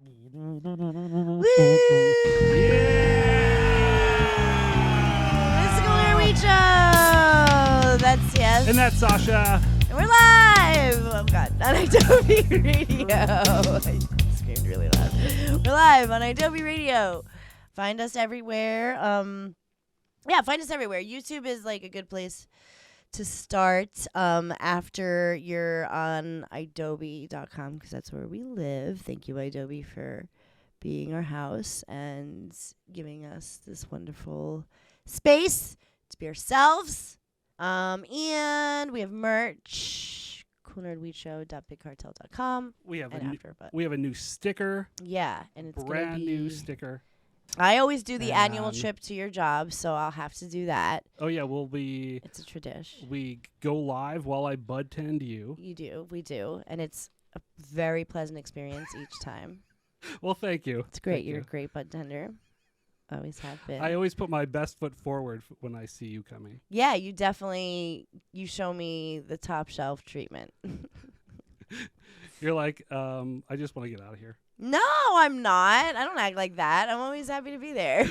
Woo! It's the Canna-merica Show. That's yes. And that's Sasha. And we're live. Oh God, on idobi Radio. I screamed really loud. We're live on idobi Radio. Find us everywhere. Find us everywhere. YouTube is like a good place to start after you're on idobi.com because that's where we live. Thank you, idobi, for being our house and giving us this wonderful space to be ourselves. And we have merch, coolnerdweedshow.bigcartel.com. We have a new sticker. Yeah, and it's brand new sticker. I always do the annual trip to your job, so I'll have to do that. Oh yeah, it's a tradition. We go live while I bud tend you. We do, and it's a very pleasant experience each time. Well, thank you. It's great. You're a great bud tender. Always have been. I always put my best foot forward when I see you coming. Yeah, you show me the top shelf treatment. You're like, I just want to get out of here. No, I'm not. I don't act like that. I'm always happy to be there.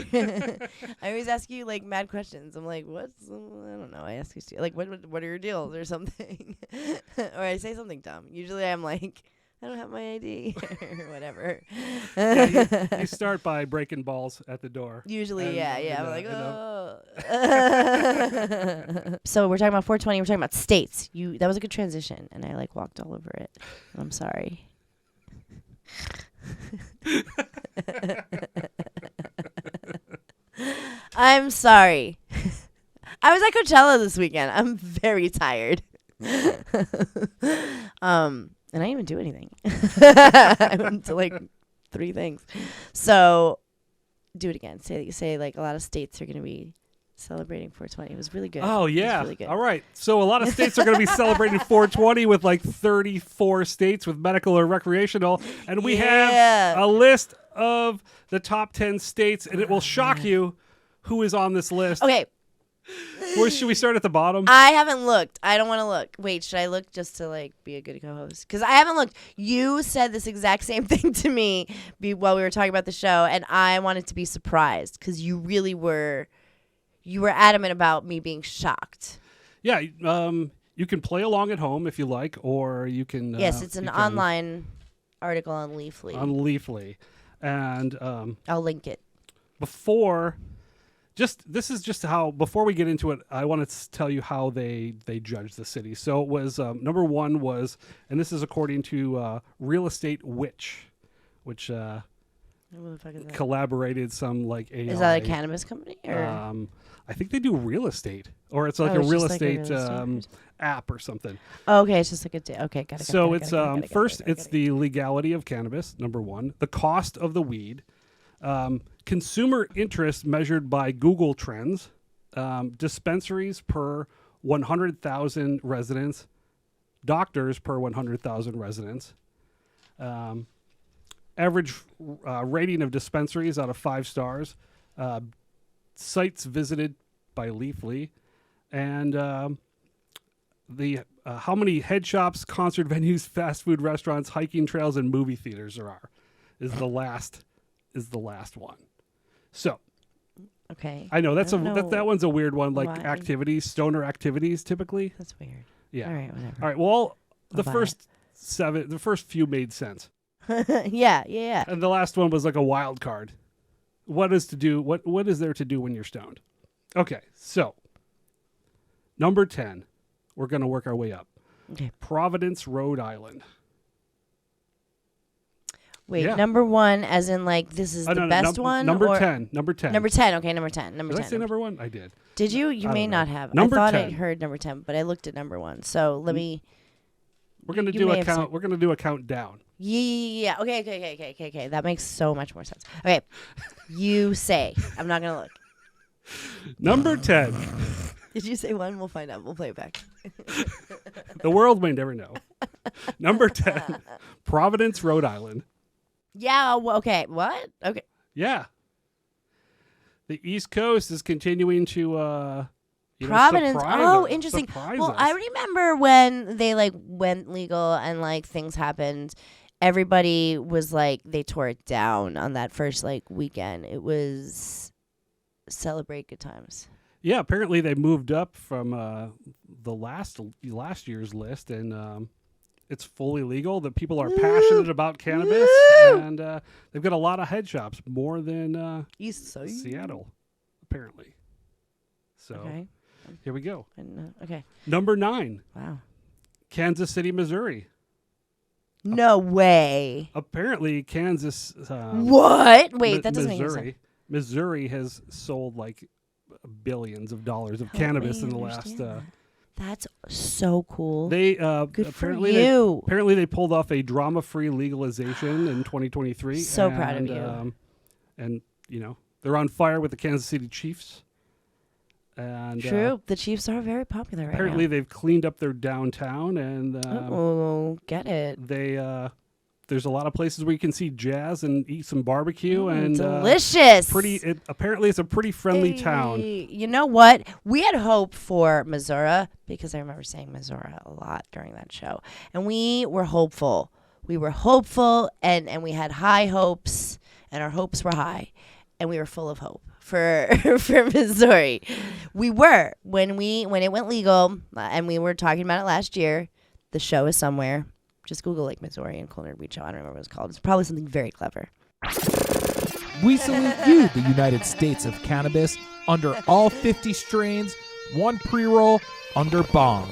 I always ask you like mad questions. I'm like, I don't know. I ask you like, what are your deals or something, or I say something dumb. Usually I'm like, I don't have my ID or whatever. You start by breaking balls at the door. Usually, I'm like, oh. So we're talking about 420. We're talking about states. That was a good transition, and I like walked all over it. I'm sorry. I'm sorry. I was at Coachella this weekend. I'm very tired. And I didn't even do anything. I went to like 3 things. So do it again. Say like a lot of states are going to be celebrating 420. It was really good. Oh, yeah. Really good. All right. So a lot of states are going to be celebrating 420 with like 34 states with medical or recreational. And we have a list of the top 10 states, and it will shock you who is on this list. Okay. Where should we start at the bottom? I haven't looked. I don't want to look. Wait, should I look just to like be a good co-host? Because I haven't looked. You said this exact same thing to me while we were talking about the show, and I wanted to be surprised because you really were. You were adamant about me being shocked. Yeah, you can play along at home if you like, or you can. Yes, it's an online article on Leafly. And I'll link it. Before we get into it, I want to tell you how they judged the city. So it was number 1 was, and this is according to Real Estate Witch, which collaborated some like AI. Is that a cannabis company? Or? I think they do real estate, or it's like a real estate app or something. Oh, okay, it's just like okay, got it. So it's first, it's the legality of cannabis, number 1, the cost of the weed, consumer interest measured by Google Trends, dispensaries per 100,000 residents, doctors per 100,000 residents, average rating of dispensaries out of 5 stars, sites visited by Leafly, and the how many head shops, concert venues, fast food restaurants, hiking trails, and movie theaters there are is the last one. So, okay, I know that one's a weird one. Like activities, stoner activities, typically. That's weird. Yeah. All right, whatever. All right. Well, the first few made sense. Yeah. And the last one was like a wild card. What is there to do when you're stoned? Okay, so number 10, we're going to work our way up. Okay. Providence, Rhode Island. Wait, number 1 as in like this is the best one? Number 10. Number 10. Number 10. Okay, number 10. Number 10. Did I say number 1? I did. Did you? You may not have. Number I thought 10. I heard number 10, but I looked at number 1. So let me. We're going to do a count. We're going to do a countdown. Yeah. Okay. That makes so much more sense. Okay. You say. I'm not going to look. Number 10. Did you say 1? We'll find out. We'll play it back. The world may never know. Number 10. Providence, Rhode Island. Yeah. Okay. What? Okay. Yeah. The East Coast is continuing to Providence. Oh, interesting. Well, I remember when they like went legal and like things happened. everybody was like, they tore it down on that first like weekend. It was celebrate good times. Yeah, apparently they moved up from the last year's list, and it's fully legal. The people are passionate about cannabis, and they've got a lot of head shops, more than Seattle, apparently. So here we go. Okay. Number 9. Wow. Kansas City, Missouri. No way. Apparently, Kansas. What? Wait, that doesn't make sense. Missouri has sold like billions of dollars of cannabis in the last. That's so cool. They Good apparently for you. Apparently they pulled off a drama-free legalization in 2023. So proud of you. And you know they're on fire with the Kansas City Chiefs. And True, the Chiefs are very popular right now. Apparently they've cleaned up their downtown, and get it. There's a lot of places where you can see jazz and eat some barbecue, and delicious. Apparently it's a pretty friendly town. You know what? We had hope for Missouri because I remember saying Missouri a lot during that show, and we were hopeful. We were hopeful, and we had high hopes, and our hopes were high, and we were full of hope for Missouri. We were when it went legal, and we were talking about it last year. The show is somewhere. Just Google Lake Missouri and Culinary Weed Show. I don't remember what it's called. It's probably something very clever. We salute you, the United States of Cannabis, under all 50 strains, one pre-roll, under bong.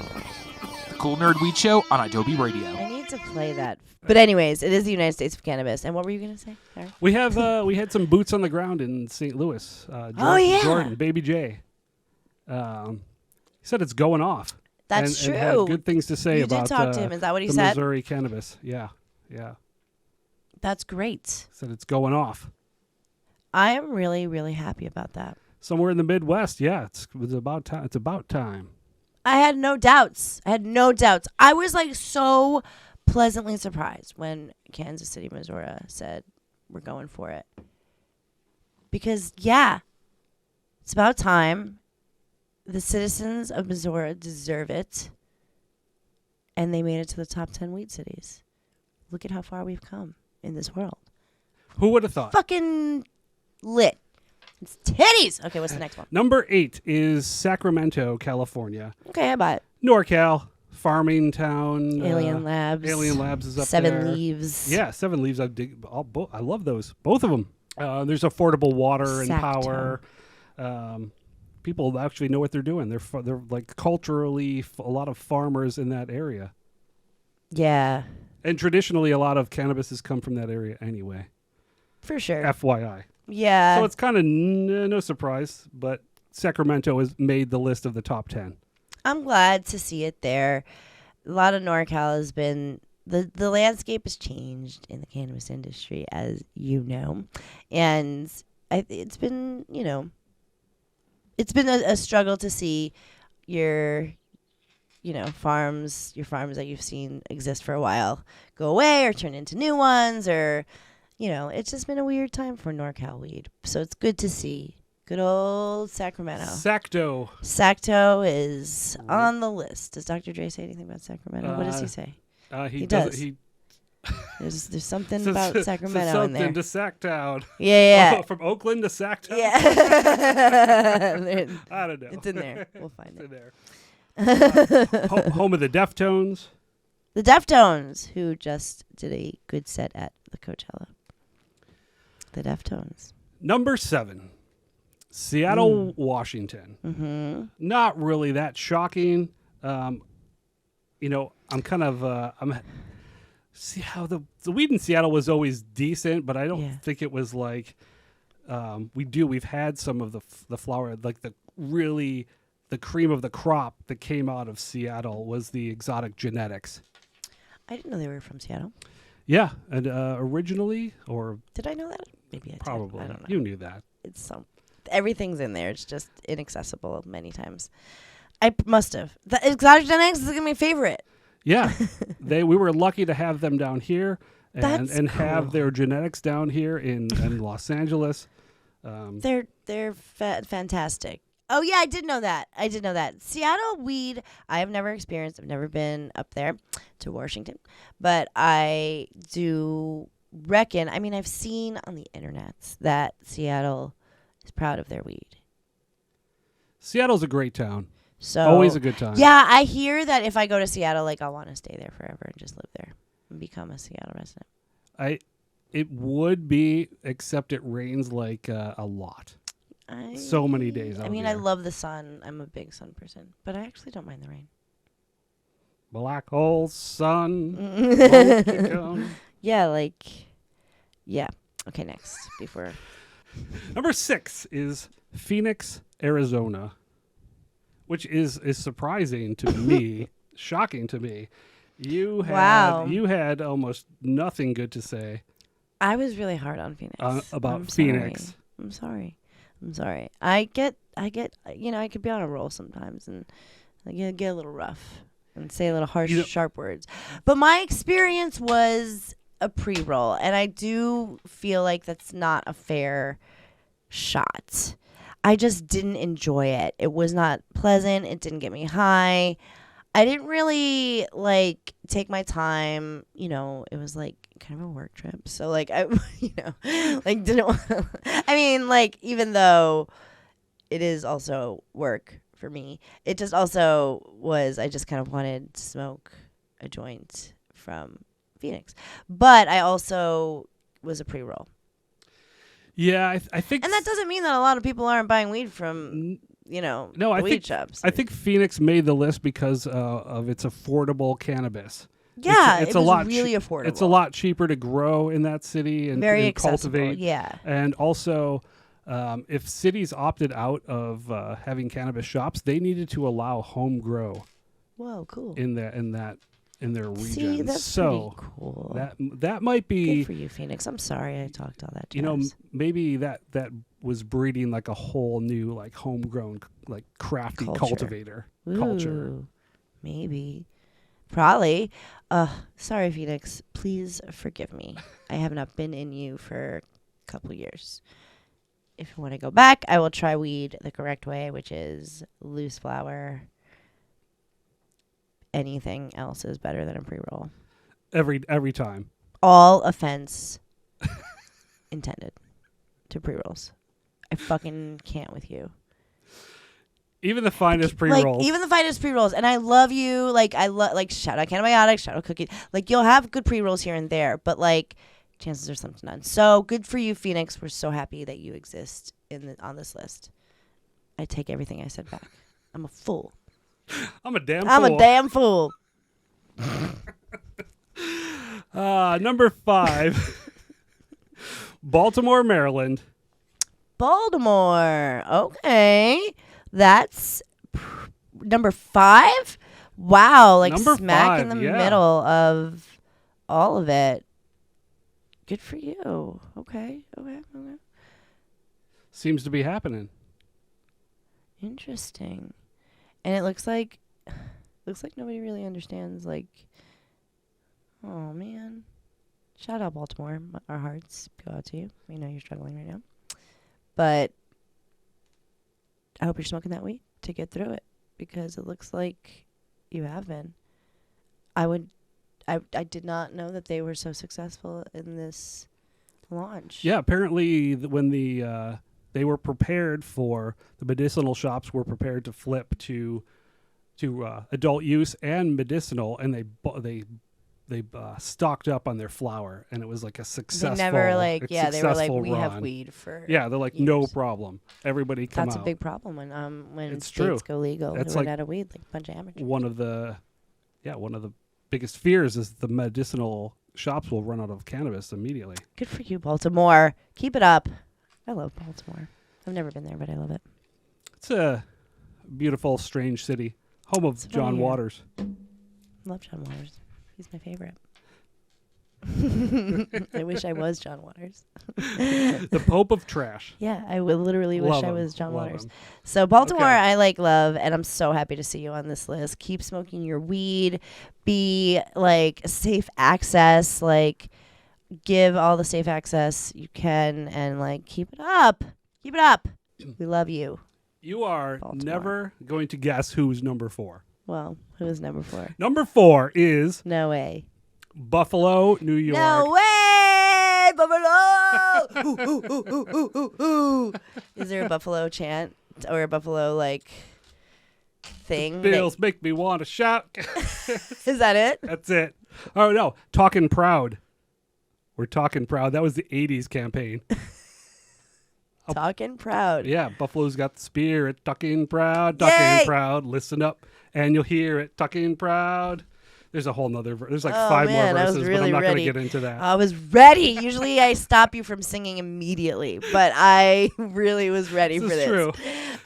The Cool Nerd Weed Show on idobi Radio. I need to play that. But anyways, it is the United States of Cannabis. And what were you going to say, Sarah? We had some boots on the ground in St. Louis. Jordan, Baby J. He said it's going off. That's true. And had good things to say about did talk to him. Is that what he the said? Missouri cannabis. Yeah. That's great. Said it's going off. I am really, really happy about that. Somewhere in the Midwest, yeah. It's about time. It's about time. I had no doubts. I was like so pleasantly surprised when Kansas City, Missouri said we're going for it. Because, yeah, it's about time. The citizens of Missouri deserve it. And they made it to the top 10 weed cities. Look at how far we've come in this world. Who would have thought? Fucking lit. It's titties. Okay, what's the next one? Number 8 is Sacramento, California. Okay, I buy it. NorCal, farming town. Alien Labs. Alien Labs is up Seven there. Leaves. Yeah, 7 Leaves. I love those. Both of them. There's affordable water and power. People actually know what they're doing. They're like culturally a lot of farmers in that area. Yeah. And traditionally, a lot of cannabis has come from that area anyway. For sure. FYI. Yeah. So it's kind of no surprise, but Sacramento has made the list of the top 10. I'm glad to see it there. A lot of NorCal has been the landscape has changed in the cannabis industry, as you know, and it's been it's been a struggle to see your farms that you've seen exist for a while go away or turn into new ones, or it's just been a weird time for NorCal weed. So it's good to see. Good old Sacramento. Sacto is on the list. Does Dr. Dre say anything about Sacramento? What does he say? He does. There's something about Sacramento in there. Something to Sacktown. Yeah. From Oakland to Sacktown? Yeah. I don't know. It's in there. We'll find it. There. Home of the Deftones. The Deftones, who just did a good set at the Coachella. The Deftones. Number 7. Seattle, Washington. Mm-hmm. Not really that shocking. I'm kind of see how the weed in Seattle was always decent, but I don't think it was like we've had some of the flower, like the cream of the crop that came out of Seattle was the exotic genetics. I didn't know they were from Seattle. Yeah, and originally, or did I know that? Maybe I did. Probably. I don't know. You knew that. Everything's in there. It's just inaccessible many times. I must have. The exotic genetics is gonna be my favorite. Yeah, we were lucky to have them down here and Cool. have their genetics down here in Los Angeles. They're fantastic. Oh, yeah, I did know that. Seattle weed, I have never experienced. I've never been up there to Washington. But I do reckon, I mean, I've seen on the internet that Seattle is proud of their weed. Seattle's a great town. So Always a good time. Yeah, I hear that if I go to Seattle, like, I'll want to stay there forever and just live there and become a Seattle resident. It would be, except it rains like a lot. So many days out I mean, here. I love the sun. I'm a big sun person, but I actually don't mind the rain. Black hole sun. Won't you come? Yeah. Okay, next. Before. Number 6 is Phoenix, Arizona, which is surprising to me, shocking to me. You had almost nothing good to say. I was really hard on Phoenix. About Phoenix. I'm sorry. I get, I could be on a roll sometimes and I get a little rough and say a little harsh, sharp words. But my experience was a pre-roll, and I do feel like that's not a fair shot. I just didn't enjoy it. It was not pleasant. It didn't get me high. I didn't really take my time. It was kind of a work trip. So I, didn't want I mean, even though it is also work for me, it just also was, I just kind of wanted to smoke a joint from Phoenix. But I also was a pre-roll. Yeah, I think. And that doesn't mean that a lot of people aren't buying weed from, weed shops. I think Phoenix made the list because of its affordable cannabis. Yeah, it's it a was lot really affordable. It's a lot cheaper to grow in that city and, very and accessible, cultivate. Yeah. And also, if cities opted out of having cannabis shops, they needed to allow home grow. Whoa, cool. In their region. See, that's pretty cool. That might be good for you, Phoenix. I'm sorry I talked all that jazz. Maybe that was breeding a whole new homegrown crafty cultivator culture. Maybe. Probably. Sorry, Phoenix. Please forgive me. I have not been in you for a couple years. If you want to go back, I will try weed the correct way, which is loose flower. Anything else is better than a pre-roll. Every time. All offense intended to pre-rolls. I fucking can't with you. Even the finest pre-rolls. Even the finest pre-rolls. And I love you. I love, shout out Canna-merica, shout out Cookies. You'll have good pre-rolls here and there, but, chances are slim to none. So, good for you, Phoenix. We're so happy that you exist on this list. I take everything I said back. I'm a fool. I'm a damn fool. I'm a damn fool. Number 5. Baltimore, Maryland. Baltimore. Okay. That's number 5? Wow. Number smack 5, in the yeah. middle of all of it. Good for you. Okay. Seems to be happening. Interesting. And it looks like nobody really understands, oh, man. Shout out, Baltimore. Our hearts go out to you. We know you're struggling right now. But I hope you're smoking that weed to get through it, because it looks like you have been. I did not know that they were so successful in this launch. Yeah, apparently when they were prepared for the medicinal shops were prepared to flip to adult use and medicinal, and they stocked up on their flour, and it was a successful. They never they were like, we have run. weed for. Yeah, they're like, years. no problem. Everybody come That's out. a big problem when It's states true. go legal. That's They run out of weed, a bunch of amateurs. One of the biggest fears is the medicinal shops will run out of cannabis immediately. Good for you, Baltimore. Keep it up. I love Baltimore. I've never been there, but I love it. It's a beautiful, strange city, home of John Waters. Love John Waters. He's my favorite. I wish I was John Waters. The Pope of Trash. Yeah, I would literally wish Love I him. was John Love Waters. him. So Baltimore, Okay. I love, and I'm so happy to see you on this list. Keep smoking your weed. Be safe access. Give all the safe access you can, and keep it up. Keep it up. We love you. You are Baltimore. never going to guess who's number 4. Well, who is number 4? Number 4 is No way. Buffalo, New York. No way, Buffalo! Ooh, ooh, ooh, ooh, ooh, ooh, ooh. Is there a Buffalo chant or a Buffalo thing? Bills make me want to shout. Is that it? That's it. Oh, no. Talking Proud. We're talking proud. That was the 80s campaign. Talking proud. Yeah, Buffalo's got the spirit. Talking proud, Yay! talking proud. Listen up and you'll hear it. Talking proud. There's a whole nother there's like 5 man, more I was verses, really but I'm not going ready. to get into that. I was ready. Usually I stop you from singing immediately, but I really was ready This for is this. true.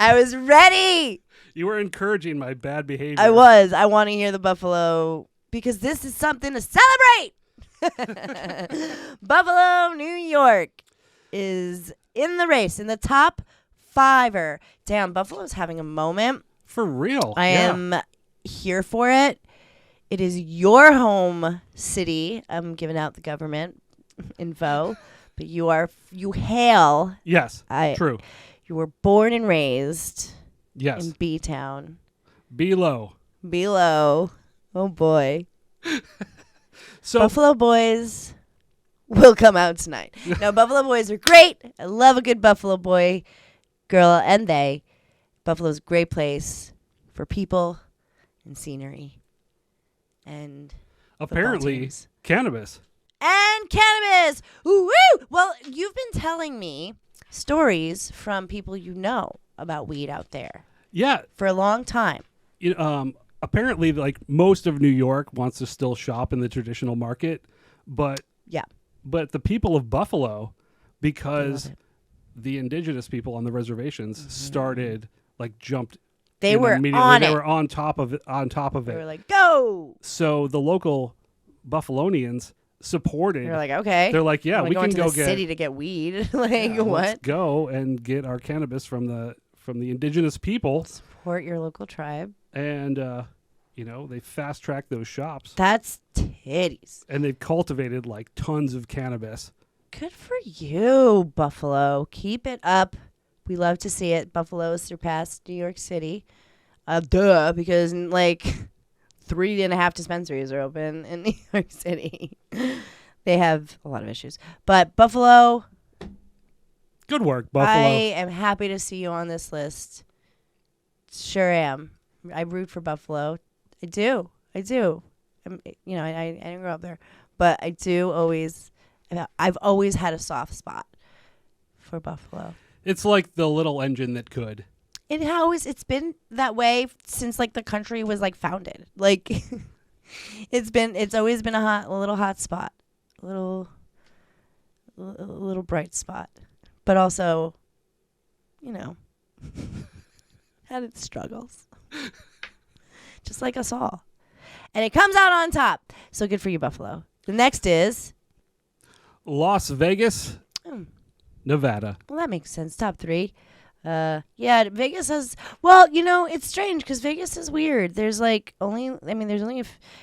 I was ready. You were encouraging my bad behavior. I was. I want to hear the Buffalo because this is something to celebrate. Buffalo, New York is in the race, in the top 5er. Damn, Buffalo's having a moment. For real. I Yeah. am here for it. It is your home city. I'm giving out the government info, but you hail. Yes. True. You were born and raised Yes. in B-Town. Below. Below. Oh boy. So Buffalo Boys will come out tonight. No, Buffalo Boys are great. I love a good Buffalo boy, girl, and they. Buffalo's a great place for people and scenery. And football apparently teams. cannabis. And cannabis. Ooh, woo! Well, you've been telling me stories from people you know about weed out there Yeah. for a long time. Apparently, like most of New York wants to still shop in the traditional market, but Yeah. but the people of Buffalo, They because love it. the indigenous people on the reservations started jumped. They in were immediately. on They it. were on top of it. On top of They it. were like, go. So the local Buffalonians supported. They're like, okay. They're like, yeah, We're we going can to go the get city to get weed. like, yeah, what? Let's go and get our cannabis from the indigenous people, Support your local tribe. and they fast tracked those shops, That's titties. and they've cultivated like tons of cannabis. Good for you, Buffalo. Keep it up. We love to see it. Buffalo surpassed New York City. Duh, because 3.5 dispensaries are open in New York City. They have a lot of issues. But Buffalo, Good work, Buffalo. I am happy to see you on this list. Sure am. I root for Buffalo. I do. I didn't grow up there, but I do always. I've always had a soft spot for Buffalo. It's like the little engine that could. It's been that way since the country was founded. It's always been a little hot spot, a little bright spot, but also, had its struggles, just like us all. And it comes out on top. So good for you, Buffalo. The next is, Las Vegas, Nevada. well, that makes sense. Top 3. Vegas has, well, it's strange because Vegas is weird. There's it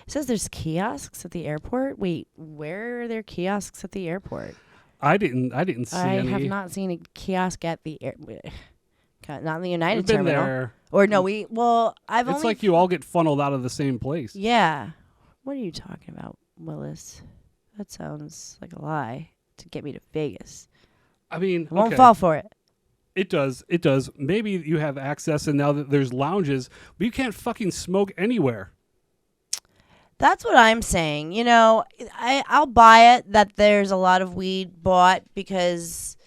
says there's kiosks at the airport. Wait, where are there kiosks at the airport? I didn't see I any. have not seen a kiosk at the air. Not in the United I've been Terminal. there. Or no, I've It's only. like you all get funneled out of the same place. Yeah. What are you talking about, Willis? That sounds like a lie to get me to Vegas. I mean, I won't okay. fall for it. It does. It does. Maybe you have access, and now that there's lounges, but you can't fucking smoke anywhere. That's what I'm saying. I'll buy it that there's a lot of weed bought because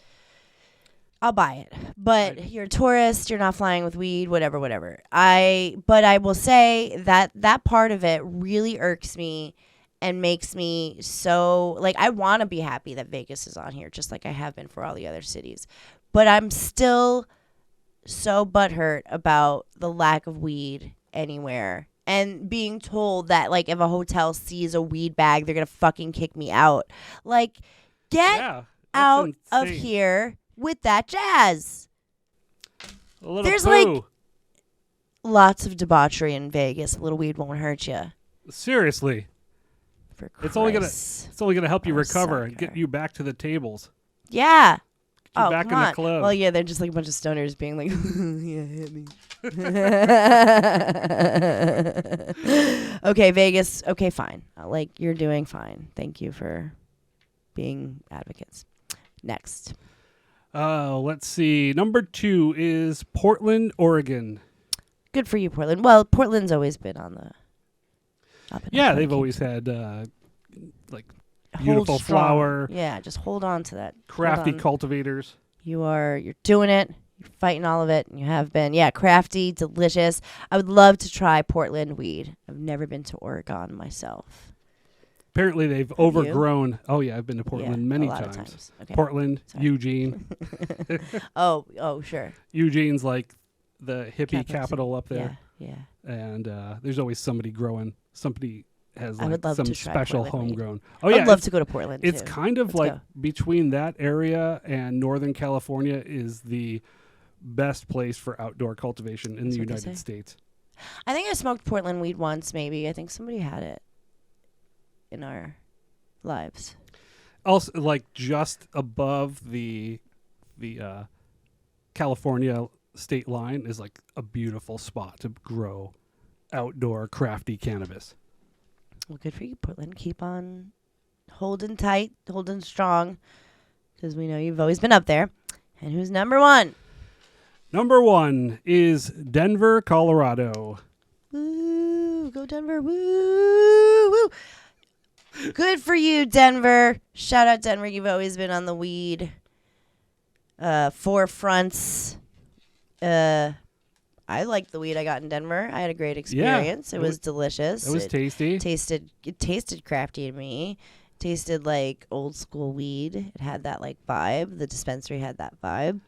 I'll buy it. But you're a tourist, you're not flying with weed, whatever. But I will say that part of it really irks me and makes me so, I want to be happy that Vegas is on here, just like I have been for all the other cities. But I'm still so butthurt about the lack of weed anywhere. And being told that, if a hotel sees a weed bag, they're going to fucking kick me out. Get Yeah, that's out of insane. here with that jazz. A little There's, poo. Lots of debauchery in Vegas. A little weed won't hurt you. Seriously, For it's only Christ's gonna help you Oh, recover and get sucker. you back to the tables. Yeah. You're back come in the on. club. Well, yeah, they're just like a bunch of stoners being like, yeah, hit me. Okay, Vegas. Okay, fine. Like, you're doing fine. Thank you for being advocates. Next. Let's see. Number 2 is Portland, Oregon. Good for you, Portland. Well, Portland's always been on the up and Yeah, up they've when it always came had like to- beautiful Hold strong. flower, Yeah, just hold on to that. Hold crafty on. cultivators. You're doing it. You're fighting all of it, and you have been. Yeah, crafty, delicious. I would love to try Portland weed. I've never been to Oregon myself. Apparently, they've you? overgrown. Oh yeah, I've been to Portland Yeah, many a lot of times. times. Okay. Portland, Sorry. Eugene. Oh, sure. Eugene's like the hippie Capital capital up there, Yeah. and there's always somebody growing. Somebody has I like would love some to try special Portland weed. homegrown. Oh I'd yeah, love to go to Portland. it's too. kind of Let's like go. between that area and Northern California is the best place for outdoor cultivation in That's the what they United say. States. I think I smoked Portland weed once. Maybe I think somebody had it in our lives. Also, like just above the California state line is like a beautiful spot to grow outdoor crafty cannabis. Well, good for you, Portland. Keep on holding tight, holding strong, because we know you've always been up there. And who's number 1? Number 1 is Denver, Colorado. Woo! Go Denver! Woo! Woo! Good for you, Denver. Shout out Denver. You've always been on the weed forefronts. I liked the weed I got in Denver. I had a great experience. It was delicious. It was tasty. It tasted crafty to me. Tasted like old school weed. It had that like vibe. The dispensary had that vibe.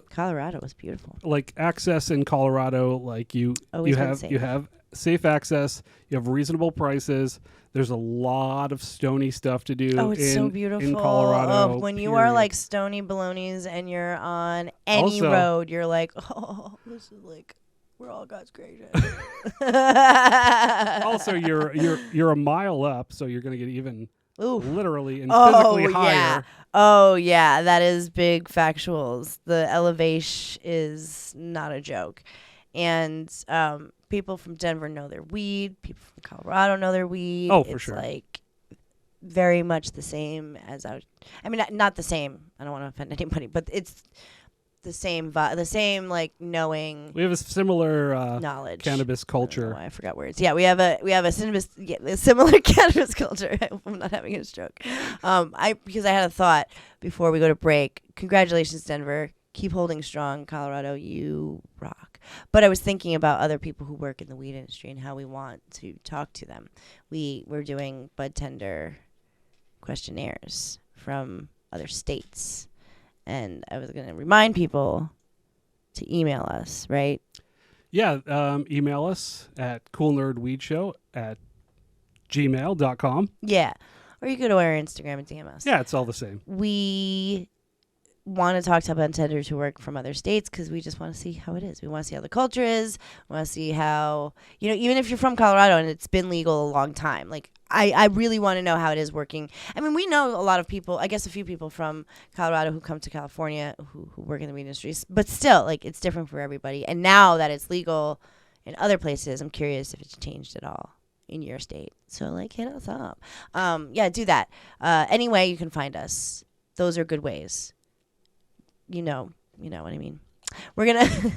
Colorado was beautiful. Like access in Colorado, like you Always been have safe. you have safe access. You have reasonable prices. There's a lot of stony stuff to do. Oh, it's so in beautiful. Colorado. Oh, when you are period. like stony balonies and you're on any Also- road, you're like, oh, this is like, we're all God's creation. also you're a mile up, so you're gonna get even Ooh. literally and Oh, physically higher. yeah. Oh, yeah. That is big factuals. The elevation is not a joke. And people from Denver know their weed. People from Colorado know their weed. Oh, for it's sure. Like very much the same as I mean, not the same. I don't want to offend anybody, but it's the same vibe, the same like knowing We have a similar knowledge. cannabis I don't culture. know why I forgot words. Yeah, we have a similar cannabis culture. I hope I'm not having a stroke. Because I had a thought before we go to break. Congratulations, Denver. Keep holding strong, Colorado. You rock. But I was thinking about other people who work in the weed industry and how we want to talk to them. We're doing bud tender questionnaires from other states. And I was going to remind people to email us, right? Yeah, email us at coolnerdweedshow@gmail.com. Yeah. Or you go to our Instagram and DM us. Yeah, it's all the same. We want to talk to bartenders who work from other states because we just want to see how it is. We want to see how the culture is. We want to see how, even if you're from Colorado and it's been legal a long time, like I really want to know how it is working. I mean, we know a lot of people, I guess a few people from Colorado who come to California who work in the weed industry, but still, like, it's different for everybody. And now that it's legal in other places, I'm curious if it's changed at all in your state. So, like, hit us up. Yeah, do that. Any way you can find us. Those are good ways. You know what I mean. We're going to...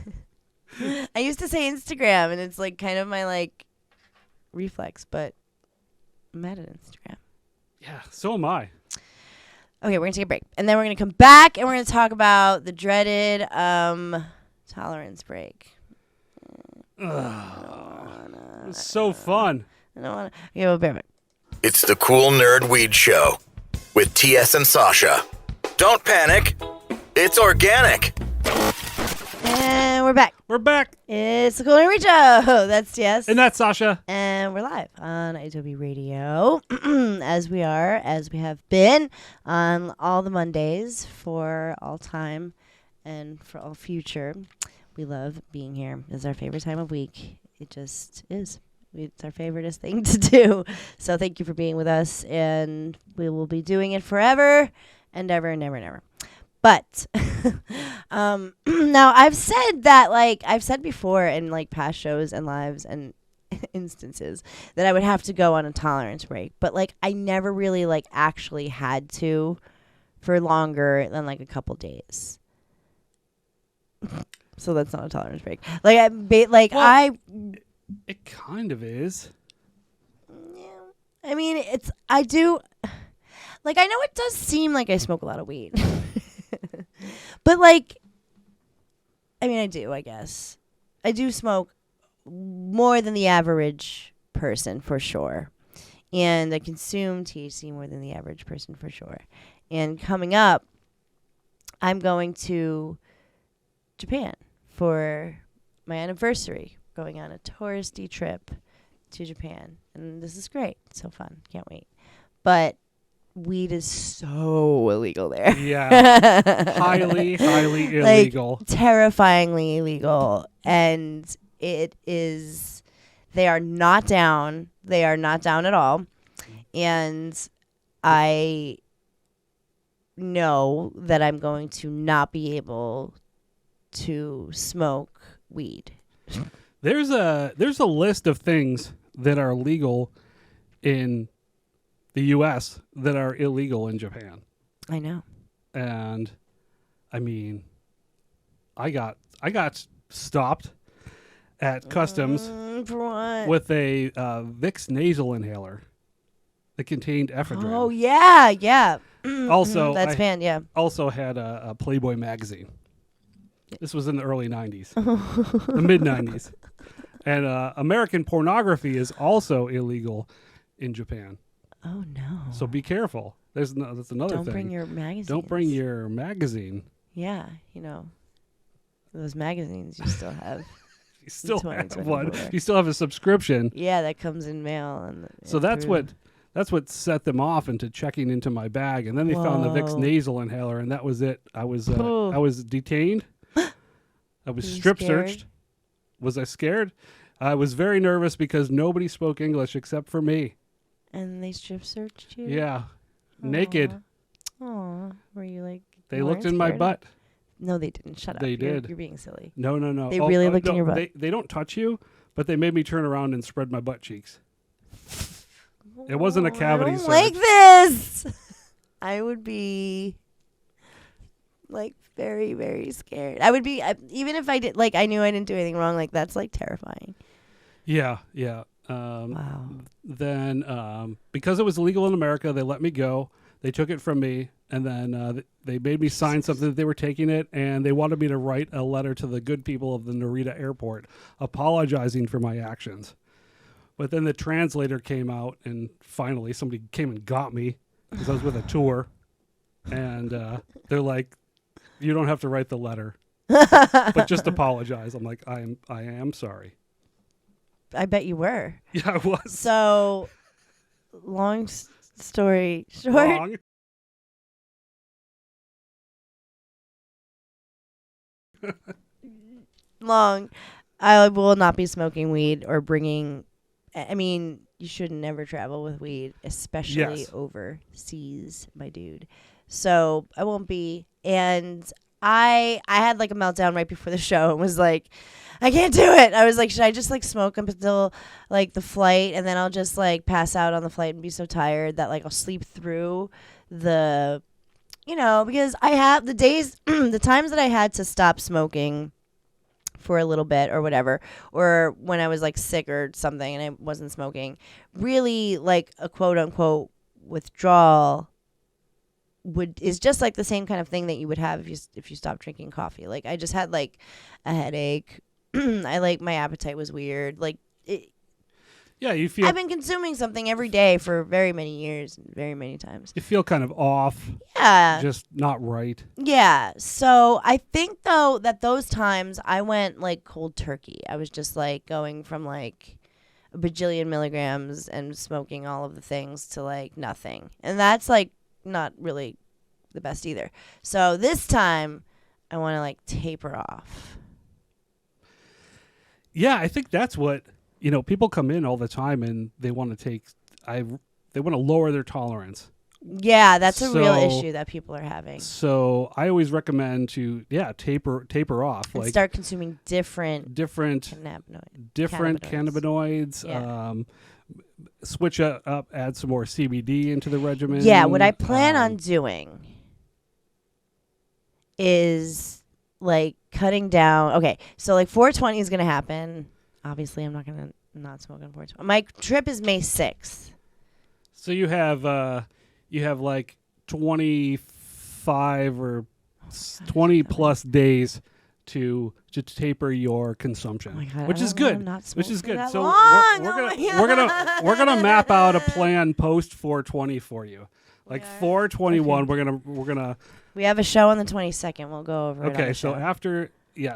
I used to say Instagram, and it's, like, kind of my, like, reflex, but... I'm mad at Instagram. Yeah, so am I. Okay, we're going to take a break. And then we're going to come back and we're going to talk about the dreaded tolerance break. It's so fun. I don't want to. Okay, we'll be right back. It's the Cool Nerd Weed Show with TS and Sasha. Don't panic. It's organic. And we're back. We're back. It's the Cool Nerd Weed Show. That's Jess. And that's Sasha. And we're live on idobi Radio, as we have been on all the Mondays for all time and for all future. We love being here. It's our favorite time of week. It just is. It's our favoriteest thing to do. So thank you for being with us, and we will be doing it forever and ever and never and ever. But now I've said that, like I've said before in like past shows and lives and instances, that I would have to go on a tolerance break, but like I never really like actually had to for longer than like a couple days. So that's not a tolerance break. Like It kind of is. Yeah. I mean, I do, like, I know it does seem like I smoke a lot of weed. But, like, I mean, I do, I guess. I do smoke more than the average person, for sure. And I consume THC more than the average person, for sure. And coming up, I'm going to Japan for my anniversary, going on a touristy trip to Japan. And this is great. It's so fun. Can't wait. But weed is so illegal there. Yeah. highly illegal. Like, terrifyingly illegal. And it is, they are not down. They are not down at all. And I know that I'm going to not be able to smoke weed. There's a list of things that are legal in the U.S. that are illegal in Japan. I know. And I mean, I got stopped at customs For what? with a Vicks nasal inhaler that contained ephedrine. Oh yeah. Also, that's I also had a Playboy magazine. This was in the early 90s, the mid 90s. And American pornography is also illegal in Japan. Oh no. So be careful. That's another thing. Don't bring your magazines. Don't bring your magazine. Yeah, those magazines you still have. You still have 2024. one. You still have a subscription. Yeah, that comes in mail. So that's what set them off into checking into my bag, and then they found the Vicks Whoa. nasal inhaler, and that was it. I was Oh. detained. I was Were you strip scared? searched. Was I scared? I was very nervous because nobody spoke English except for me. And they strip searched you? Yeah, naked. Aw. Were you like... They you looked weren't in my scared? butt. No, they didn't. Shut up. They You're- did. You're being silly. No. They really looked in no, your butt. They don't touch you, but they made me turn around and spread my butt cheeks. It wasn't a cavity I don't search. like this. I would be like very, very scared. I would be, even if I did, like, I knew I didn't do anything wrong, like, that's like terrifying. Yeah. Wow. Then, because it was illegal in America, they let me go. They took it from me, and then they made me sign something that they were taking it, and they wanted me to write a letter to the good people of the Narita airport apologizing for my actions. But then the translator came out, and finally somebody came and got me because I was with a tour, and they're like, "You don't have to write the letter, but just apologize." I'm like, I am sorry. I bet you were. Yeah, I was. So, long story short, Wrong. I will not be smoking weed or bringing. I mean, you should never travel with weed, especially Yes. overseas, my dude. So I won't be. And I had like a meltdown right before the show and was like, I can't do it. I was like, should I just like smoke up until like the flight, and then I'll just like pass out on the flight and be so tired that like I'll sleep through the, because I have the days, the times that I had to stop smoking for a little bit or whatever, or when I was like sick or something and I wasn't smoking, really like a quote unquote withdrawal is just like the same kind of thing that you would have if you stopped drinking coffee. Like I just had like a headache. My appetite was weird. Like Yeah, you feel I've been consuming something every day for very many years, very many times. you feel kind of off, Yeah. just not right. Yeah. So I think though that those times I went like cold turkey. I was just like going from like a bajillion milligrams and smoking all of the things to like nothing. And that's like not really the best either. So this time I want to like taper off. Yeah, I think that's what, people come in all the time and they want to they want to lower their tolerance Yeah, that's a real So- issue that people are having. So I always recommend to taper off, And like start consuming different different cannabinoids. cannabinoids. Yeah. Switch up, add some more CBD into the regimen. Yeah, what I plan on doing is like cutting down. Okay, so like 420 is gonna happen. Obviously, I'm not gonna not smoke on 420. My trip is May 6th. So you have like 25 or 20 plus days to taper your consumption, Oh my God, which I is don't know, good. I'm not Which is smoking good. that So long. we're Oh gonna my we're gonna map out a plan post 420 for you. Like We are? 421, Okay. we're gonna. We have a show on the 22nd. We'll go over it. On Okay, the so show. after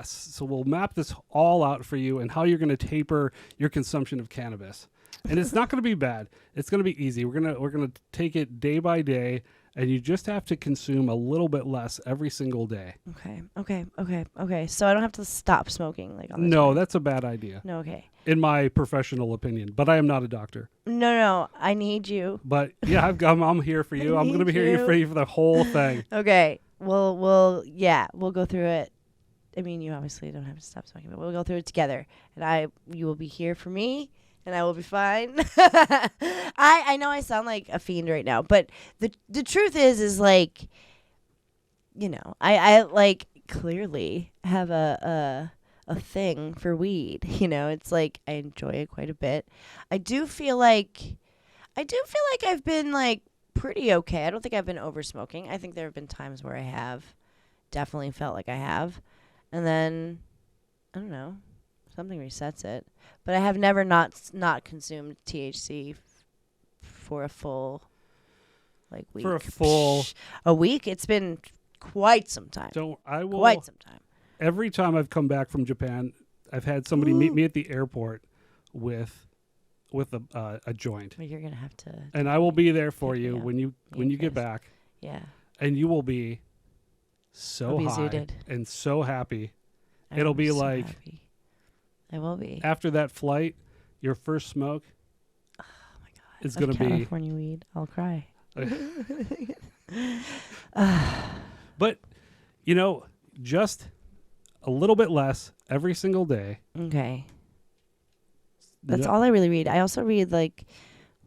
so we'll map this all out for you and how you're gonna taper your consumption of cannabis. And it's not going to be bad. It's going to be easy. We're gonna take it day by day, and you just have to consume a little bit less every single day. Okay. So I don't have to stop smoking like all the No, time. that's a bad idea, No, okay. in my professional opinion. But I am not a doctor. No. I need you. But yeah, I'm here for you. I'm going to be Need here for you. you for the whole thing. Okay. We'll go through it. I mean, you obviously don't have to stop smoking, but we'll go through it together. And you will be here for me, and I will be fine. I know I sound like a fiend right now, but the truth is like, you know, I like clearly have a thing for weed. You know, it's like I enjoy it quite a bit. I do feel like I've been like pretty okay. I don't think I've been over smoking. I think there have been times where I have definitely felt like I have. And then I don't know, something resets it. But I have never not consumed THC for a full like week. For a full a week. It's been quite some time. Quite some time. Every time I've come back from Japan, I've had somebody meet me at the airport with a joint. Well, you're gonna have to. And I will be there for Pick me you up. when you get back, Yeah. and you will be so I'll be high zooted. and so happy. I It'll am be so like happy. I will be. after that flight, your first smoke Oh my God. is Of going to be. California weed. I'll cry. But just a little bit less every single day. Okay. That's No- all I really read. I also read like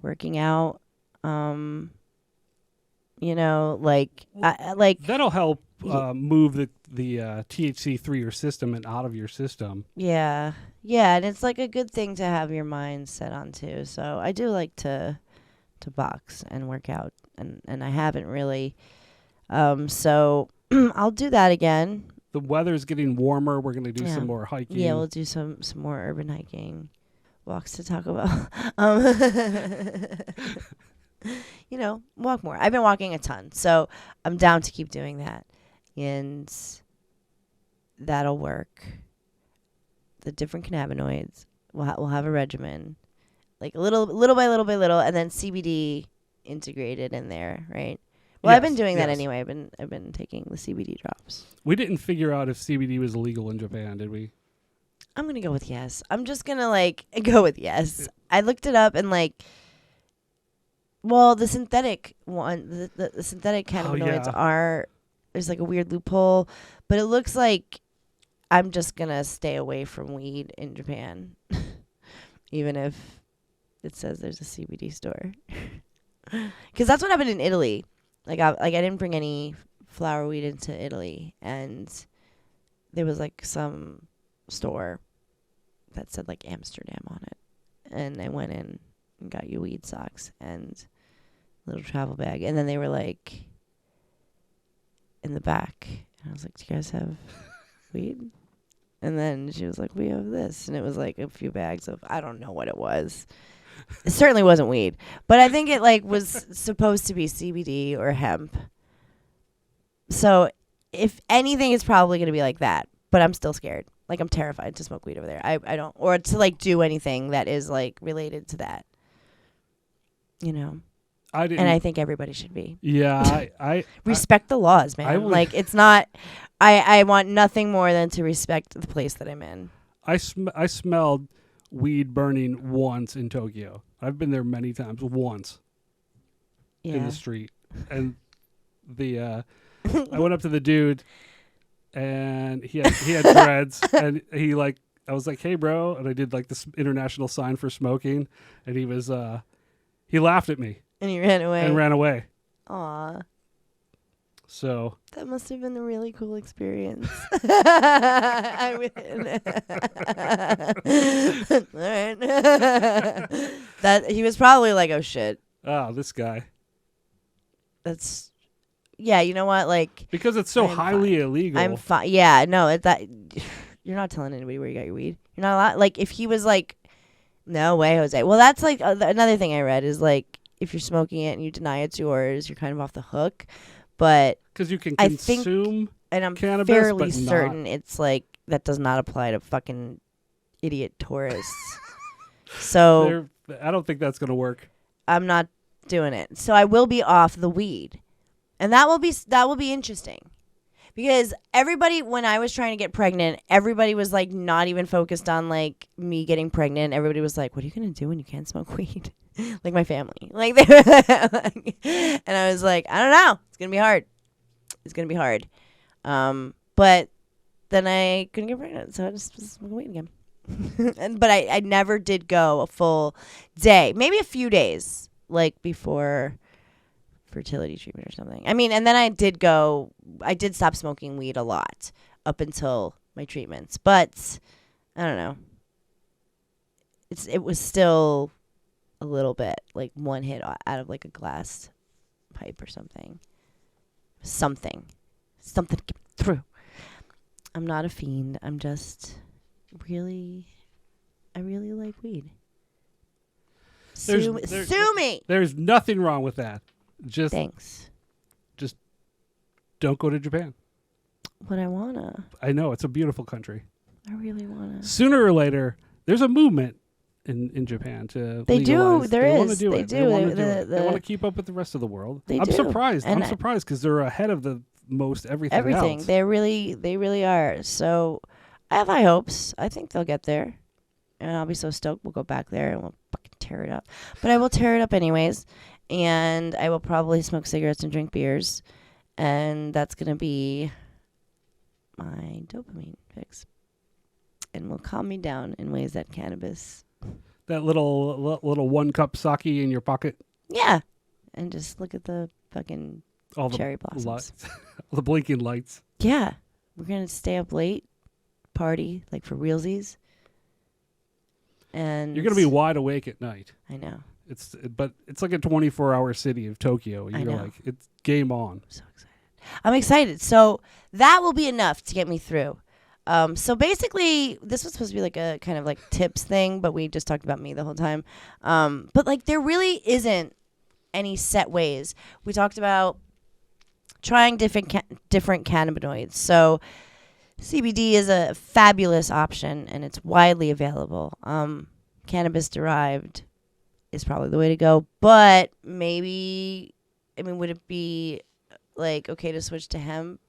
working out. Like That'll help Ye- move the THC through your system and out of your system. yeah, and it's like a good thing to have your mind set on too. So I do like to box and work out, and I haven't really. So I'll do that again. The weather's getting warmer. We're going to do Yeah. some more hiking. Yeah, we'll do some more urban hiking, walks to Taco Bell. Walk more. I've been walking a ton, so I'm down to keep doing that, and that'll work. The different cannabinoids. We'll have a regimen, like little by little, and then CBD integrated in there, right? Well, I've been Yes, doing that yes. anyway. I've been taking the CBD drops. We didn't figure out if CBD was illegal in Japan, did we? I'm gonna go with yes. I'm just gonna go with yes. I looked it up and the synthetic one, the synthetic cannabinoids yeah. are there's like a weird loophole, but it looks like I'm just gonna stay away from weed in Japan, even if it says there's a CBD store. Because that's what happened in Italy. I didn't bring any flower weed into Italy, and there was some store that said Amsterdam on it, and I went in and got you weed socks and a little travel bag, and then they were in the back, and I was like, "Do you guys have weed?" And then she was like, "We have this," and it was a few bags of I don't know what it was. It certainly wasn't weed, but I think it was supposed to be CBD or hemp. So if anything, it's probably going to be like that. But I'm still scared. I'm terrified to smoke weed over there. I don't, or to do anything that is related to that. I didn't. And I think everybody should be. Yeah, I Respect the laws, man. I would- It's not. I want nothing more than to respect the place that I'm in. I smelled weed burning once in Tokyo. I've been there many times. Once in Yeah. the street, and the I went up to the dude, and he had dreads, and I was like, "Hey, bro," and I did like this international sign for smoking, and he laughed at me And he ran away. and ran away. Aw. So That must have been a really cool experience. I win. All right. That he was probably like, "Oh shit." this guy, That's yeah. You know what? Like because it's so I'm highly fine. illegal. I'm fine. Yeah. No. That you're not telling anybody where you got your weed. You're not allowed. Like if he was like, "No way, Jose." Well, that's like another thing I read is like if you're smoking it and you deny it's yours, you're kind of off the hook. But because you can I think- consume and I'm cannabis, fairly but not- certain it's like that does not apply to fucking idiot tourists. So I don't think that's gonna work. I'm not doing it. So I will be off the weed, and that will be interesting, because everybody, when I was trying to get pregnant, everybody was like not even focused on like me getting pregnant. Everybody was like, "What are you gonna do when you can't smoke weed?" Like my family, like they were like, and I was like, I don't know. It's gonna be hard. It's gonna be hard. But then I couldn't get pregnant, so I just was smoking weed again. But I never did go a full day, maybe a few days, like before fertility treatment or something. I mean, and then I did stop smoking weed a lot up until my treatments, but I don't know. It was still a little bit, like one hit out of like a glass pipe or something to get through. I'm not a fiend. I'm just I really like weed. Sue me. There's nothing wrong with that. Just Thanks. don't go to Japan. But I wanna. I know it's a beautiful country. I really wanna. Sooner or later, there's a movement in Japan to They do. legalize. There they is. want to do They it. do. They want They- to do it. They the- want to keep up with the rest of the world. They I'm do. surprised. And I'm surprised because they're ahead of the most everything. Everything. Else. They really are. So I have high hopes. I think they'll get there. And I'll be so stoked. We'll go back there and we'll fucking tear it up. But I will tear it up anyways. And I will probably smoke cigarettes and drink beers. And that's going to be my dopamine fix. And will calm me down in ways that cannabis. That little 1 cup sake in your pocket. Yeah. And just look at the fucking All the cherry blossoms. lights, all the blinking lights. Yeah. We're going to stay up late, party, like for realsies. And You're gonna be wide awake at night. I know. But it's like a 24-hour city of Tokyo. I You're know. like, it's game on. I'm so excited. I'm excited. So that will be enough to get me through. So basically, this was supposed to be like a kind of like tips thing, but we just talked about me the whole time. But like there really isn't any set ways. We talked about trying different cannabinoids. So CBD is a fabulous option, and it's widely available. Cannabis derived is probably the way to go, but maybe, I mean, would it be like okay to switch to hemp?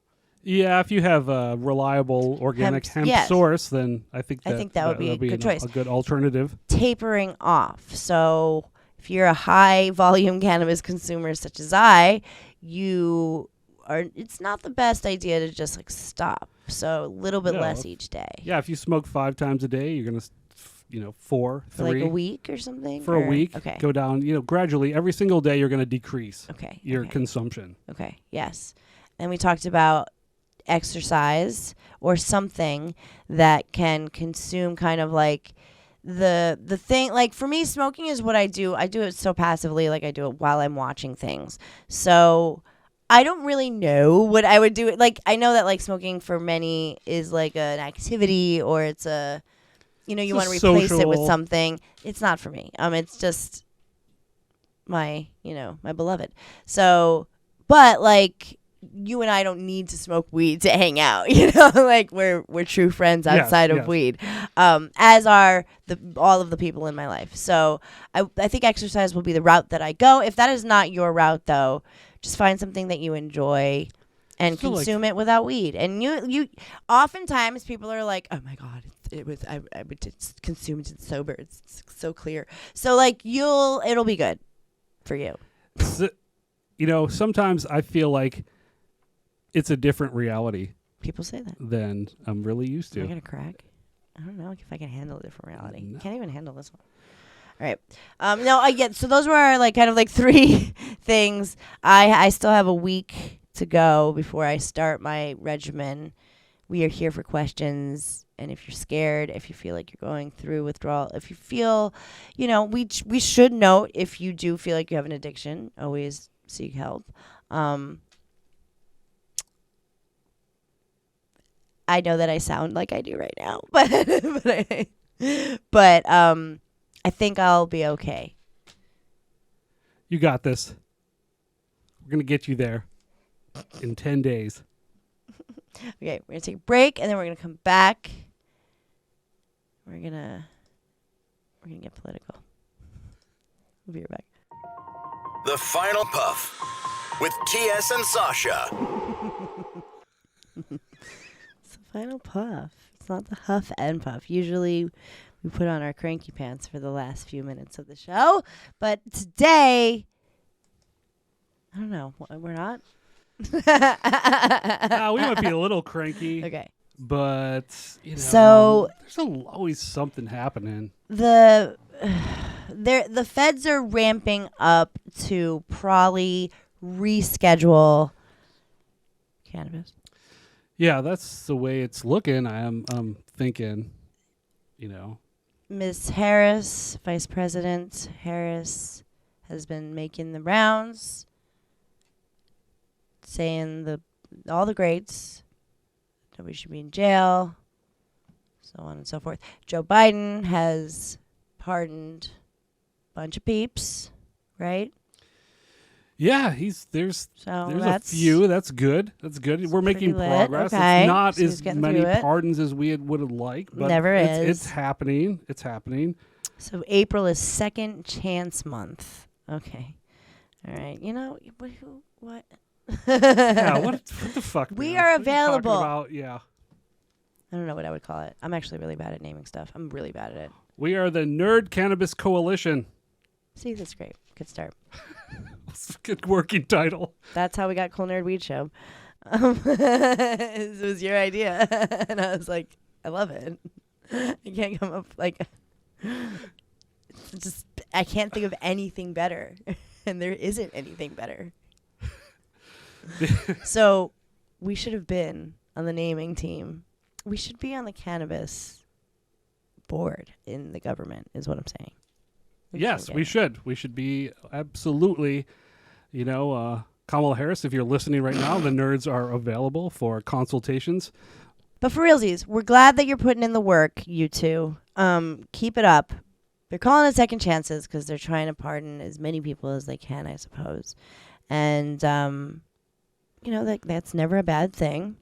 Yeah, if you have a reliable organic hemp yes. source, then I think that would be a good choice. A good alternative. Tapering off. So if you're a high volume cannabis consumer such as it's not the best idea to just like stop. So a little bit No. less each day. Yeah, if you smoke 5 times a day, you're gonna, 4, For 3 like a week or something? for a Or- week. Okay. Go down. Gradually every single day you're gonna decrease Okay. your okay. consumption. Okay. Yes. And we talked about exercise or something that can consume kind of like the thing. Like for me, smoking is what I do. I do it so passively, like I do it while I'm watching things. So I don't really know what I would do. Like I know that like smoking for many is like an activity, or it's a, you It's want a to replace it with social- something. It's not for me. It's just my beloved. So, but like you and I don't need to smoke weed to hang out. Like we're true friends Yes, outside of yes. weed, as are all of the people in my life. So I think exercise will be the route that I go. If that is not your route, though, just find something that you enjoy and feel like- consume it without weed. And you oftentimes people are like, oh my god, I would just consume it sober. It's so clear. So like it'll be good for you. So, sometimes I feel like it's a different reality People say that. than I'm really used Am I to. gonna crack? I don't know if I can handle a different reality. No. Can't even handle this one. All right. No, I get. So those were our, like, kind of like 3 things. I still have a week to go before I start my regimen. We are here for questions, and if you're scared, if you feel like you're going through withdrawal, if you feel, we should note, if you do feel like you have an addiction, always seek help. I know that I sound like I do right now, but I think I'll be okay. You got this. We're going to get you there in 10 days. Okay, we're gonna take a break, and then we're gonna come back. We're gonna get political. We'll be right back. The Final Puff with TS and Sasha. It's the final puff. It's not the huff and puff. Usually, we put on our cranky pants for the last few minutes of the show, but today, I don't know. We're not. We might be a little cranky. Okay. But So there's always something happening. the feds are ramping up to probably reschedule cannabis. Yeah, that's the way it's looking. I'm thinking, Ms. Harris, Vice President Harris, has been making the rounds, saying all the greats, nobody should be in jail, so on and so forth. Joe Biden has pardoned a bunch of peeps, right? Yeah, there's a few. That's good. We're making lit. progress. Okay. It's not So he's as getting many through it. pardons as we would have liked, but Never is. It's happening. It's happening. So April is Second Chance Month. Okay. All right. What? Yeah, what the fuck? We man? are What you talking available. about? Yeah. I don't know what I would call it. I'm actually really bad at naming stuff. I'm really bad at it. We are the Nerd Cannabis Coalition. See, that's great. Good start. It's a good working title. That's how we got Cool Nerd Weed Show. It was your idea. And I was like, I love it. I can't come up, I can't think of anything better. And there isn't anything better. So we should have been on the naming team. We should be on the cannabis board in the government, is what I'm saying. Yes, we should. We should be absolutely, Kamala Harris, if you're listening right now, the nerds are available for consultations. But for realsies, we're glad that you're putting in the work, you two. Keep it up. They're calling it second chances because they're trying to pardon as many people as they can, I suppose. And, that's never a bad thing.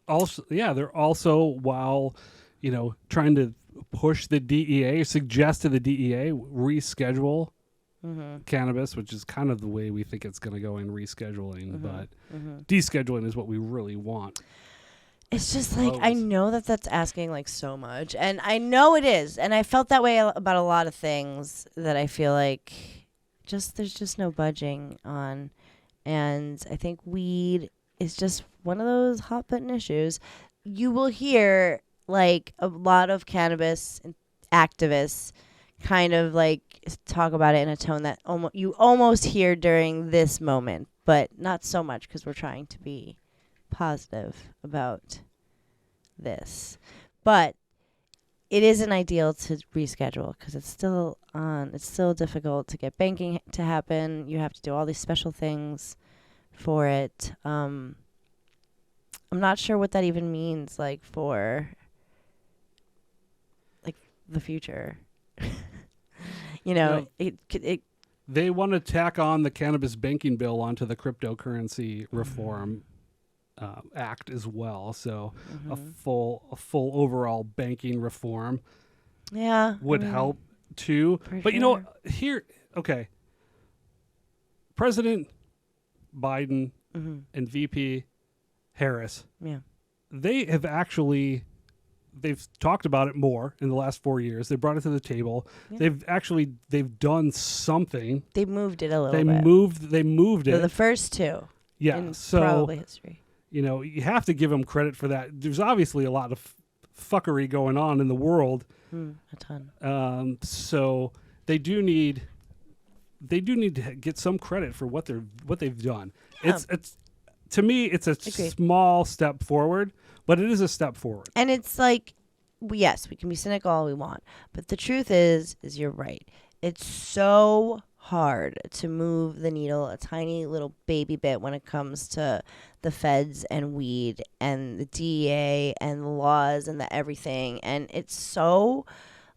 Also, yeah, they're also, while, trying to push the DEA, suggest to the DEA, reschedule cannabis, which is kind of the way we think it's going to go in rescheduling, but descheduling is what we really want. It's just I know that's asking so much, and I know it is, and I felt that way about a lot of things that I feel like there's just no budging on, and I think weed is just one of those hot button issues. You will hear a lot of cannabis activists kind of talk about it in a tone that you almost hear during this moment, but not so much because we're trying to be positive about this. But it isn't ideal to reschedule because it's still on. It's still difficult to get banking to happen. You have to do all these special things for it. I'm not sure what that even means for the future. They want to tack on the cannabis banking bill onto the cryptocurrency reform act as well. So a full overall banking reform would help too. But sure. President Biden and VP Harris, they have actually they've talked about it more in the last 4 years. They brought it to the table. Yeah. They've done something. They moved it a little They bit. moved They're it. the first two Yeah. in So probably history. you have to give them credit for that. There's obviously a lot of fuckery going on in the world. A ton. So they do need to get some credit for what they've done. Yeah. It's to me it's a Agreed. small step forward, but it is a step forward. And it's like, yes, we can be cynical all we want, but the truth is you're right. It's so hard to move the needle a tiny little baby bit when it comes to the feds and weed and the DEA and the laws and the everything. And it's so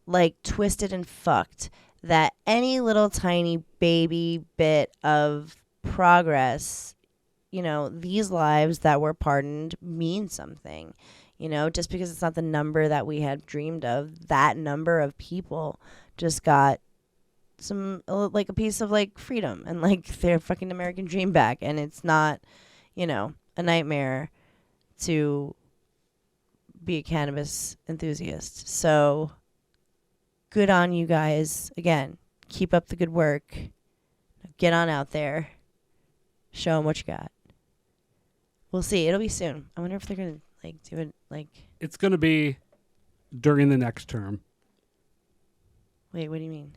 like twisted and fucked that any little tiny baby bit of progress, these lives that were pardoned mean something. Just because it's not the number that we had dreamed of, that number of people just got some, like, a piece of, like, freedom and, like, their fucking American dream back. And it's not, a nightmare to be a cannabis enthusiast. So good on you guys. Again, keep up the good work. Get on out there. Show them what you got. We'll see. It'll be soon. I wonder if they're going to, like, do it, like... It's going to be during the next term. Wait, what do you mean?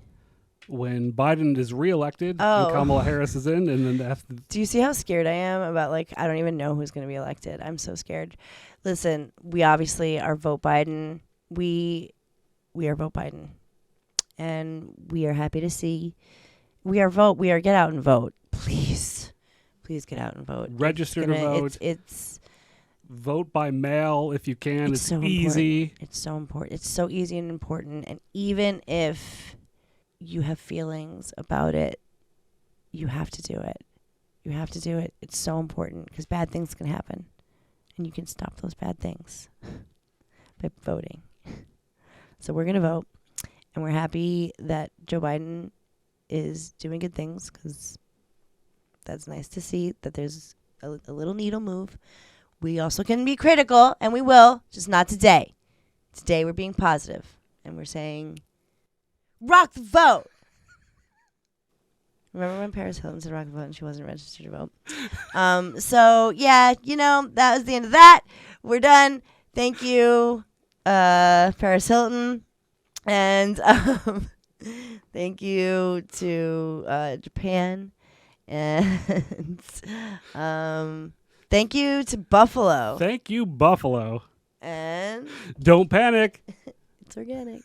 When Biden is reelected Oh. and Kamala Harris is in, and then Do you see how scared I am about, like, I don't even know who's going to be elected. I'm so scared. Listen, we obviously are vote Biden. We are vote Biden. And we are happy to see. We are get out and vote. Please get out and vote. Register to vote. It's vote by mail if you can. It's so easy. important. It's so important. It's so easy and important. And even if you have feelings about it, you have to do it. You have to do it. It's so important because bad things can happen. And you can stop those bad things by voting. So we're going to vote. And we're happy that Joe Biden is doing good things because that's nice to see that there's a little needle move. We also can be critical, and we will, just not today. Today we're being positive, and we're saying, rock the vote. Remember when Paris Hilton said rock the vote and she wasn't registered to vote? So, yeah, that was the end of that. We're done. Thank you, Paris Hilton. And thank you to Japan. And thank you to Buffalo. Thank you, Buffalo. And Don't panic. it's organic.